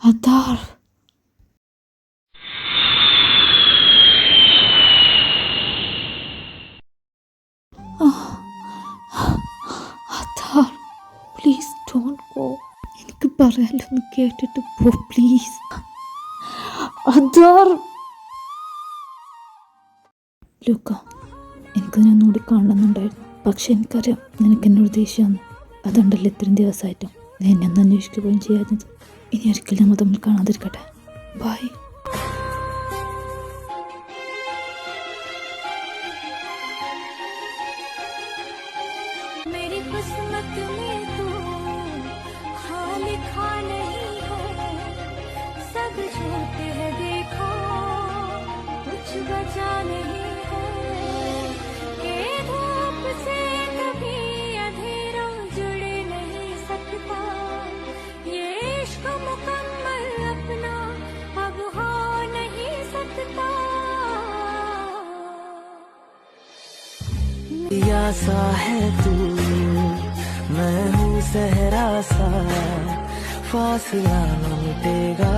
Adar. Adar, please don't go. എനിക്ക് പറയാലൊന്ന് കേട്ടിട്ട് പോ പ്ലീസ്. Adar. ലൂക്ക, എനിക്ക് ഒന്നുകൂടി കാണണമെന്നുണ്ടായിരുന്നു. പക്ഷെ എനിക്കറിയാം നിനക്ക് എന്നോട് ദേഷ്യമാണ്. അതുകൊണ്ടല്ലേ ഇത്രയും ദിവസമായിട്ടും ഞാൻ എന്നെ ഒന്ന് അന്വേഷിക്കുകയും ചെയ്യാഞ്ഞത്. ഇനി ഒരിക്കലും നമ്മൾ തമ്മിൽ കാണാതിരിക്കട്ടെ. ബൈ. मेरी किस्मत में तो हाँ लिखा नहीं है, सब झूठ है देखो, कुछ बचा नहीं है। ये धूप से कभी अंधेरा जुड़ नहीं सकता, ये इश्क मुकम्मल अपना अब हो नहीं सकता। या सा है तू, मैं हूँ सहरा सा, फासला न मिटेगा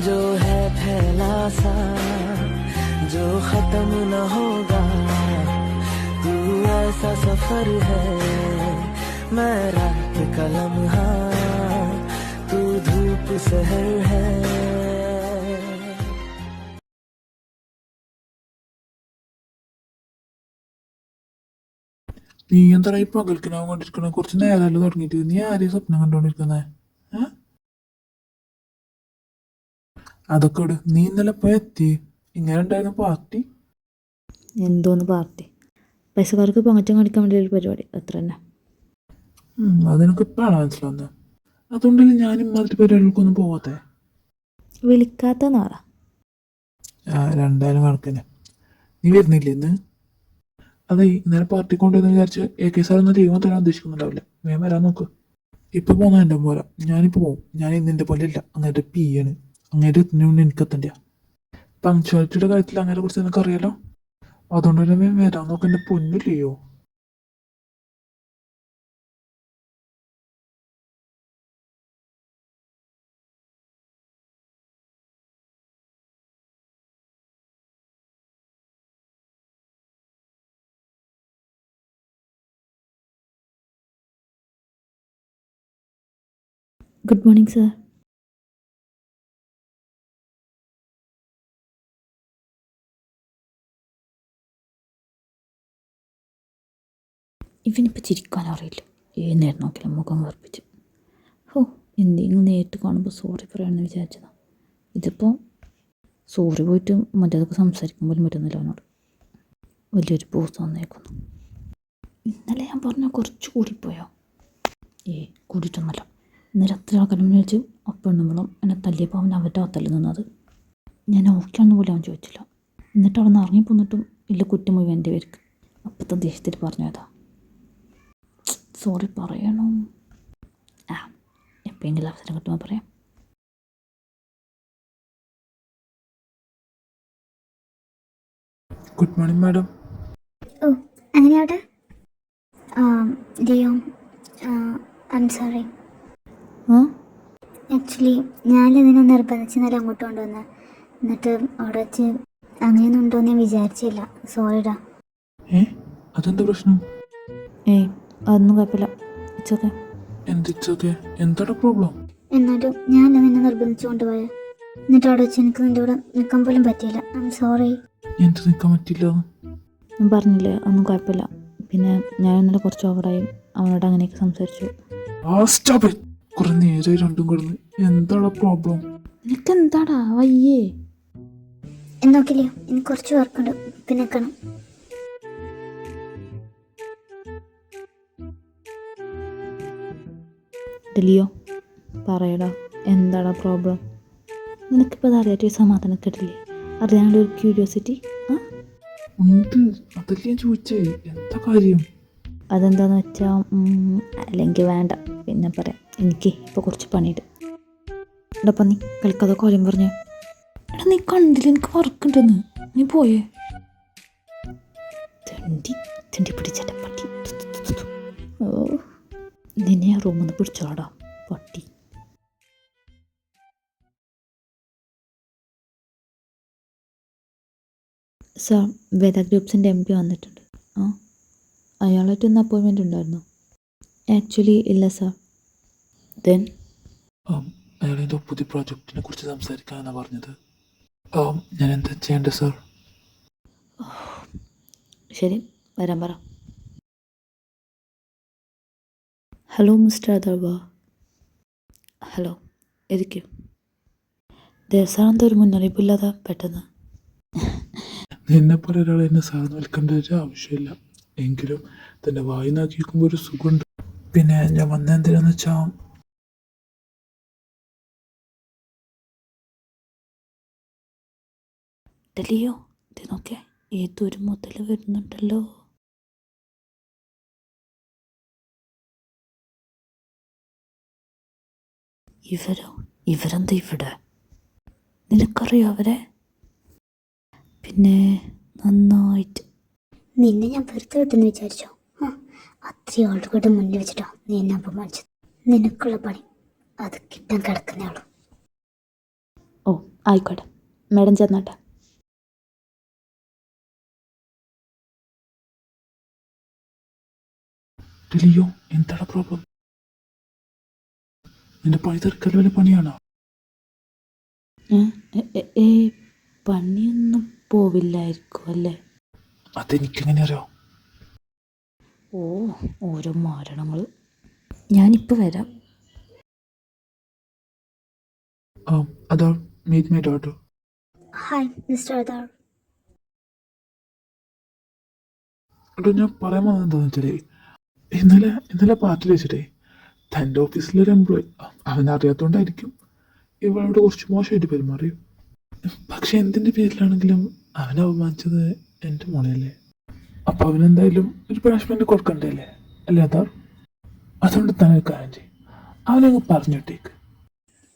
जो है फैला सा, जो खत्म न होगा। तू ऐसा सफर है, मैं रात का लम्हा, तू धूप सहर है। നീ എന്താ ഈ പകൽക്കിനാവും കൊണ്ടിരിക്കണ? കുറച്ച് നേരമല്ലോ തുടങ്ങിയിട്ട്. നീ ആരെയും സ്വപ്നം കണ്ടോണ്ടിരിക്കുന്നേ? അതൊക്കെ ഇട്. നീ ഇന്നലെ പോയി എത്തി. ഇങ്ങനെ ഉണ്ടായിരുന്നു പാർട്ടി? എന്തോന്ന് പാർട്ടി? പൈസക്കാർക്ക് പൊങ്ങച്ചം കാണിക്കാൻ വേണ്ടിയൊരു പരിപാടി, അത്ര തന്നെ. അതെനിക്ക് ഇപ്പോഴാണ് മനസ്സിലാവുന്നത്. അതുകൊണ്ടല്ലേ ഞാൻ ഇമാതിരി പരിപാടികൾക്കൊന്നും പോവാത്തേ. വിളിക്കാത്തെന്ന് പറ. രണ്ടായാലും കണക്കിന്. നീ വരുന്നില്ലേ ഇന്ന്? അതെ, ഇന്നലെ പാർട്ടി കൊണ്ടുവന്ന് വിചാരിച്ച് AK സാറൊന്നും ലീവ് തരാൻ ഉദ്ദേശിക്കുന്നുണ്ടാവില്ല. വേഗം വരാൻ നോക്ക്. ഇപ്പൊ പോന്നാ എൻ്റെ പോലെ. ഞാനിപ്പോൾ പോകും. ഞാൻ ഇന്നിൻ്റെ പോലെ ഇല്ല. അങ്ങേരുടെ ആണ്. അങ്ങേരുടെ എത്തുന്നതുകൊണ്ട് എനിക്കെത്തണ്ട. പങ്ക്ച്വാലിറ്റിയുടെ കാര്യത്തിൽ അങ്ങനെ കുറിച്ച് നിനക്ക് അറിയാലോ. അതുകൊണ്ട് തന്നെ വേഗം വരാൻ നോക്ക് എൻ്റെ പൊന്നില്ലയോ. Good morning sir. ഇവനിപ്പോൾ ചിരിക്കാൻ അറിയില്ല. ഏത് നേരം നോക്കിയാലും മുഖം വർപ്പിച്ച്. എന്തെങ്കിലും നേരിട്ട് കാണുമ്പോൾ സോറി പറയാമെന്ന് വിചാരിച്ചതാണ്. ഇതിപ്പോൾ സോറി പോയിട്ട് മറ്റേതൊക്കെ സംസാരിക്കാൻ പോലും പറ്റുന്നില്ല അവനോട്. വലിയൊരു പോസ് വന്നേക്കുന്നു. ഇന്നലെ ഞാൻ പറഞ്ഞാൽ കുറച്ച് കൂടിപ്പോയോ? കൂടിയിട്ടൊന്നുമല്ല. ഇന്നലെ അത്ര ആൾക്കാരും വിളിച്ച് അപ്പെണ്ണുമ്പോഴും എന്നെ തല്ലിയപ്പോൾ അവൻ അവരുടെ അകത്തല്ല നിന്നത്. ഞാൻ ഓക്കെയാണെന്ന് പോലും അവൻ ചോദിച്ചില്ല. എന്നിട്ട് അവിടെ നിന്ന് ഇറങ്ങിപ്പോന്നിട്ടും ഇല്ല, കുറ്റം മുഴുവൻ എൻ്റെ പേർക്ക്. അപ്പത്തെ ദേഷ്യത്തിൽ പറഞ്ഞതാ. സോറി പറയണോ? എപ്പോഴെങ്കിലും അവസരം കിട്ടുമ്പോൾ പറയാം. Good morning madam. ഓ, അങ്ങനെയാട്ടെ. Leo, I'm sorry. Actually ഞാനിതിനെ നിർബന്ധിച്ച് ഇന്നലെ അങ്ങോട്ട് കൊണ്ടുവന്ന്, എന്നിട്ട് അവിടെ വെച്ച് അങ്ങനെയൊന്നും ഉണ്ടോയെന്ന് ഞാൻ വിചാരിച്ചില്ല. സോറിടാ. അതെന്താ പ്രശ്നം? അതൊന്നും കുഴപ്പമില്ല. It's okay. എന്താണ് പ്രോബ്ലം? എന്നാലും ഞാൻ നിന്നെ നിർബന്ധിച്ച് കൊണ്ടുപോയത്. എന്നിട്ട് അവിടെ വെച്ച് എനിക്ക് നിൻ്റെ കൂടെ നിൽക്കാൻ പോലും പറ്റിയില്ല. I am sorry. എന്ത് നിൽക്കാൻ പറ്റില്ല? ഞാൻ പറഞ്ഞില്ലേ, ഒന്നും കുഴപ്പമില്ല. പിന്നെ ഞാൻ ഇന്നലെ കുറച്ച് ഓവറായി അവനോട് അങ്ങനെയൊക്കെ സംസാരിച്ചു. കുറെ നേരം രണ്ടും കിടന്ന്. എന്താണ് പ്രോബ്ലം? നിനക്ക് എന്താടാ വയ്യേ? എന്നോക്കില്ലയോ, എനിക്ക് കുറച്ച് വർക്കുണ്ട്, പിന്നെ നിൽക്കണം. ലിയോ, പറയടാ, എന്താടാ പ്രോബ്ലം? നിനക്കിപ്പോൾ അത് അറിയാത്ത സമാധാനം കിട്ടില്ലേ? അറിയാനുള്ള ഒരു ക്യൂരിയോസിറ്റി. അതല്ലേ ഞാൻ ചോദിച്ചേ, എന്താ കാര്യം? അതെന്താന്ന് വെച്ചാൽ, അല്ലെങ്കിൽ വേണ്ട, പിന്നെ പറയാം. എനിക്ക് ഇപ്പോൾ കുറച്ച് പണിയുണ്ട്. എടാ നീ കളിക്കാതെ കാര്യം പറഞ്ഞേ. എടാ നീ കണ്ടില്ല എനിക്ക് വർക്കുണ്ടെന്ന്. നീ പോയേ? തണ്ടി പിടിച്ചേട്ട പട്ടി. നിന്നെ ആ റൂമിൽ നിന്ന് പിടിച്ചോടാ പട്ടി. സാർ വേദ ഗ്രൂപ്പ്സിൻ്റെ MP വന്നിട്ടുണ്ട്. ആ അയാളായിട്ട് ഇന്ന് അപ്പോയിൻമെൻ്റ് ഉണ്ടായിരുന്നു? ആക്ച്വലി ഇല്ല സാർ. ദെൻ അയാളെന്തോ പുതിയ പ്രോജക്റ്റിനെ കുറിച്ച് സംസാരിക്കാനാണ് പറഞ്ഞത്. ഞാൻ എന്താ ചെയ്യേണ്ടത് സാർ? ശരി, വരാൻ പറ. Hello mister Atharva. ഹലോ, ഇരിക്കൂ. ദേവസാനന്ദ ഒരു മുന്നറിയിപ്പില്ലാതെ പെട്ടെന്ന്. നിന്നെപ്പോലെ ഒരാൾ എന്നെ സാറിന് വിൽക്കേണ്ട ഒരു ആവശ്യമില്ല. എങ്കിലും തൻ്റെ വായി നോക്കി നോക്കുമ്പോൾ ഒരു സുഖമുണ്ട്. പിന്നെ ഞാൻ വന്ന എന്തിനാന്ന് വെച്ചാൽ ഡലിയോ ഇതിനൊക്കെ ഏതൊരു മുതൽ വരുന്നുണ്ടല്ലോ. ഇവരെന്താ ഇവിടെ? നിനക്കറിയോ അവരെ? പിന്നെ നന്നായിട്ട്. നിന്നെ ഞാൻ വെറുതെ വിട്ടെന്ന് വിചാരിച്ചോ? അത്രയും ആളുകളുടെ മുന്നിൽ വെച്ചിട്ടോ നീ എന്നെ അപമാനിച്ചത്. നിനക്കുള്ള പണി അത് കിട്ടാൻ കിടക്കുന്നേ ഉള്ളൂ. ഓ ആയിക്കോട്ടെ, മാഡം ചെന്നാട്ടെ. ലിയോ, എന്താണ് പ്രോബ്ലം? നിന്റെ പണി തീർക്കൽ വല്ല പണിയാണോ? പണിയൊന്നും പോവില്ലായിരിക്കും അല്ലേ? അതെനിക്കെങ്ങനെ അറിയാം? ഓ ഓരോ മാരണങ്ങൾ. ഞാനിപ്പോൾ വരാം. അതാ meet my daughter. Hi mister Adar. എടോ, ഞാൻ പറയാൻ വന്നത് എന്താണെന്ന് വെച്ചാലേ, ഇന്നലെ പാർട്ടിയിൽ വെച്ചിട്ടേ തൻ്റെ ഓഫീസിലൊരു എംപ്ലോയി, അവനറിയാത്തതുകൊണ്ടായിരിക്കും ഇവളോട് കുറച്ച് മോശമായിട്ട് പെരുമാറി. പക്ഷെ എന്തിൻ്റെ പേരിലാണെങ്കിലും അവനെ അപമാനിച്ചത് എൻ്റെ മോളെയല്ലേ. അപ്പോൾ അവനെന്തായാലും ഒരു പണിഷ്മെൻറ്റ് കൊടുക്കണ്ടേ അല്ലേ അതാ? അതുകൊണ്ട് തന്നെ ഒരു കാര്യം ചെയ്യും, അവനങ്ങ് പറഞ്ഞിട്ടേക്ക്.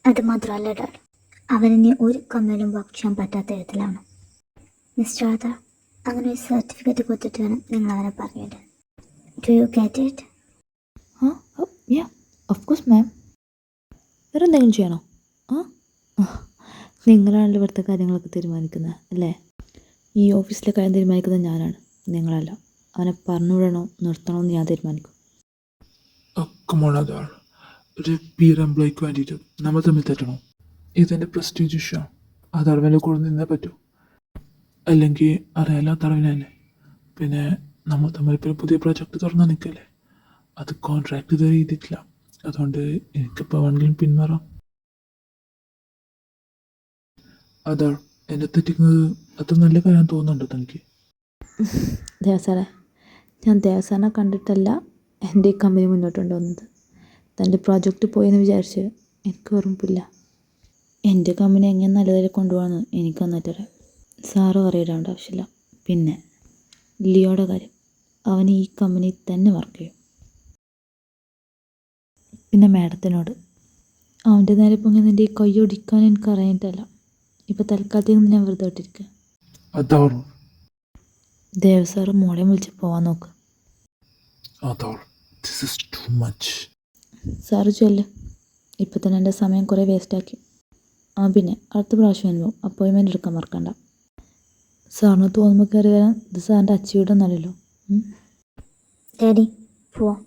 അത് മാത്രമല്ല ഡാഡ്, അവനെ ഒരു കമ്മലും വർക്ക് ചെയ്യാൻ പറ്റാത്ത വിധത്തിലാണ്. മിസ്റ്റർ അദാർ, അങ്ങനെ ഒരു സർട്ടിഫിക്കറ്റ് കൊടുത്തിട്ട് വേണം നിങ്ങൾ അവനെ പറഞ്ഞിട്ട്. Do you get it? Yeah of course ma'am. വേറെ എന്തെങ്കിലും ചെയ്യണോ? നിങ്ങളാണല്ലോ ഇവിടുത്തെ കാര്യങ്ങളൊക്കെ തീരുമാനിക്കുന്നത് അല്ലേ? ഈ ഓഫീസിലെ കാര്യം തീരുമാനിക്കുന്നത് ഞാനാണ്, നിങ്ങളല്ല. അവനെ പറഞ്ഞുവിടണോ നിർത്തണോ എന്ന് ഞാൻ തീരുമാനിക്കും. ഒരു പീർ എംപ്ലോയിക്ക് വേണ്ടിയിട്ട് നമ്മൾ തമ്മിൽ തെറ്റണോ? ഇതെൻ്റെ പ്രസ്റ്റീജ് ഇഷ്യൂ ആണ്. അത് അളവിൻ്റെ കൂടെ നിന്നേ പറ്റൂ, അല്ലെങ്കിൽ അറിയാലാത്ത അളവിനല്ലേ. പിന്നെ നമ്മൾ തമ്മിലിപ്പോൾ പുതിയ പ്രോജക്റ്റ് തുറന്നാൽ നിൽക്കല്ലേ, അത് കോൺട്രാക്ട് ഇതുവരെ ചെയ്തിട്ടില്ല. അതുകൊണ്ട് എനിക്കിപ്പോൾ വേണമെങ്കിലും പിന്മാറാം. അതാ എന്നെ തെറ്റിക്കുന്നത് അത്ര നല്ല കാര്യം തോന്നുന്നുണ്ടോ തനിക്ക്? ദേവസാറെ, ഞാൻ ദേവസാറിനെ കണ്ടിട്ടല്ല എൻ്റെ ഈ കമ്പനി മുന്നോട്ട് കൊണ്ടുവന്നത്. തൻ്റെ പ്രോജക്റ്റ് പോയെന്ന് വിചാരിച്ച് എനിക്ക് വെറുപ്പില്ല. എൻ്റെ കമ്പനി എങ്ങനെ നല്ലതായി കൊണ്ടുപോകാമെന്ന് എനിക്ക് നന്നായിട്ടറിയാം. സാറ് അറിയിടേണ്ട ആവശ്യമില്ല. പിന്നെ ലിയോയുടെ കാര്യം, അവൻ ഈ കമ്പനിയിൽ തന്നെ വർക്ക് ചെയ്യും. പിന്നെ മാഡത്തിനോട് അവൻ്റെ നേരെ പൊങ്ങി നിൻ്റെ ഈ കൈ ഒടിക്കാൻ എനിക്ക് അറിയാനിട്ടല്ല. ഇപ്പോൾ തൽക്കാലത്തേക്ക് ഞാൻ വെറുതെ ഇട്ടിരിക്കുക. ദേവസാറ് മോളെ വിളിച്ച് പോവാൻ നോക്ക്. സാറ് ചൊല്ല്. ഇപ്പം തന്നെ എൻ്റെ സമയം കുറേ വേസ്റ്റാക്കി. പിന്നെ അടുത്ത പ്രാവശ്യം വരുമ്പോൾ അപ്പോയിൻമെൻറ്റ് എടുക്കാൻ മറക്കണ്ട. സാറിന് തോന്നുമ്പോൾ കയറി വരാൻ ഇത് സാറിൻ്റെ അച്ചീവിടൊന്നല്ലല്ലോ. ഡാഡി പോവാം.